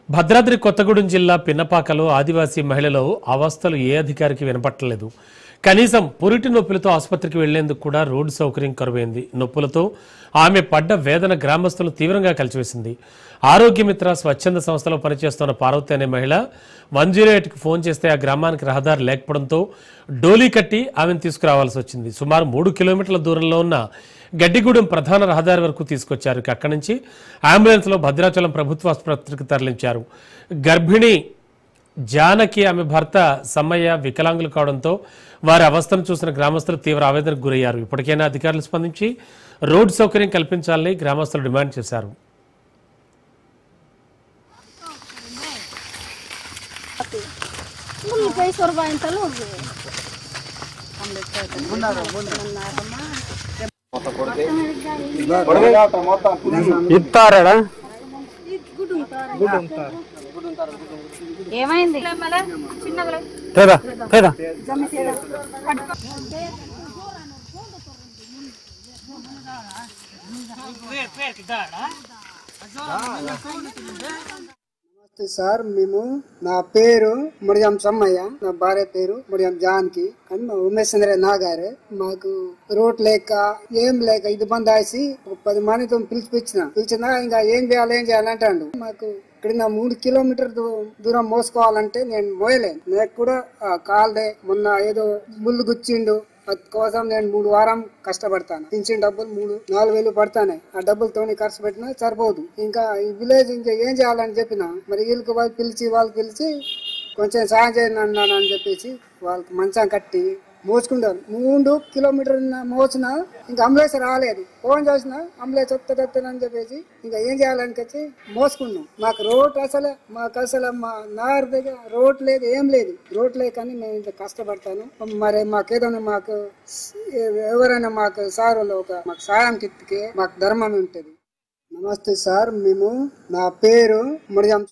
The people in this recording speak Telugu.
భద్రాద్రి కొత్తగూడెం జిల్లా పిన్నపాకలో ఆదివాసీ మహిళలు అవస్థలు ఏ అధికారికి వినపట్టలేదు. కనీసం పురిటి నొప్పులతో ఆసుపత్రికి వెళ్లేందుకు కూడా రోడ్డు సౌకర్యం కరువైంది. నొప్పులతో ఆమె పడ్డ వేదన గ్రామస్తులను తీవ్రంగా కలిచివేసింది. ఆరోగ్యమిత్ర స్వచ్ఛంద సంస్థలో పనిచేస్తున్న పార్వతి అనే మహిళ 108కి ఫోన్ చేస్తే ఆ గ్రామానికి రహదారి లేకపోవడంతో డోలీ కట్టి ఆమెను తీసుకురావాల్సి వచ్చింది. సుమారు 3 కిలోమీటర్ల దూరంలో ఉన్న గడ్డిగూడెం ప్రధాన రహదారి వరకు తీసుకొచ్చారు. అక్కడి నుంచి అంబులెన్స్లో భద్రాచలం ప్రభుత్వ ఆసుపత్రికి తరలించారు. గర్భిణి జానకి ఆమె భర్త సమ్మయ్య వికలాంగులు కావడంతో వారి అవస్థను చూసిన గ్రామస్తులు తీవ్ర ఆవేదనకు గురయ్యారు. ఇప్పటికైనా అధికారులు స్పందించి రోడ్డు సౌకర్యం కల్పించాలని గ్రామస్తులు డిమాండ్ చేశారు. ఏమైంది? సార్ మేము నా పేరు ముడియం సమ్మయ్య, నా భార్య పేరు ముడియం జానకి కానీ మా ఉమేష్ చంద్ర నాగారు. మాకు రోడ్ లేక ఏం లేక ఇబ్బంది ఆసి 10 మందితో పిలిచినా ఇంకా ఏం చేయాలి అంటాడు. మాకు ఇక్కడ 3 కిలోమీటర్ దూరం మోసుకోవాలంటే నేను మోయలేను. నాకు కూడా కాళ్ళే మొన్న ఏదో ముళ్ళు గుచ్చిండు, కోసం నేను 3 వారం కష్టపడతాను. పింఛన్ డబ్బులు 3-4 వేలు పడతానే. ఆ డబ్బులతో ఖర్చు పెట్టినా సరిపోదు. ఇంకా ఈ విలేజ్ ఇంకా ఏం చేయాలని చెప్పిన మరి వీళ్ళకి వాళ్ళకి పిలిచి కొంచెం సాయం చేయండి అన్నాను అని చెప్పేసి వాళ్ళకి మంచం కట్టి మోసుకుంటారు. 3 కిలోమీటర్ మోసిన ఇంకా అంబులెన్స్ రాలేదు. ఫోన్ చేసిన అంబులెన్స్ వస్తుందని చెప్పేసి ఇంకా ఏం చేయాలని వచ్చి మోసుకున్నాం. మాకు రోడ్ అసలు మా నార్ దగ్గర రోడ్ లేదు, ఏం లేదు. రోడ్ లేకని మేము ఇంత కష్టపడతాను. మరి మాకేదైనా మాకు ఎవరైనా మాకు సార్ మాకు సాయం కిత్తికే మాకు ధర్మం ఉంటుంది. నమస్తే సార్, మేము నా పేరు ముడియం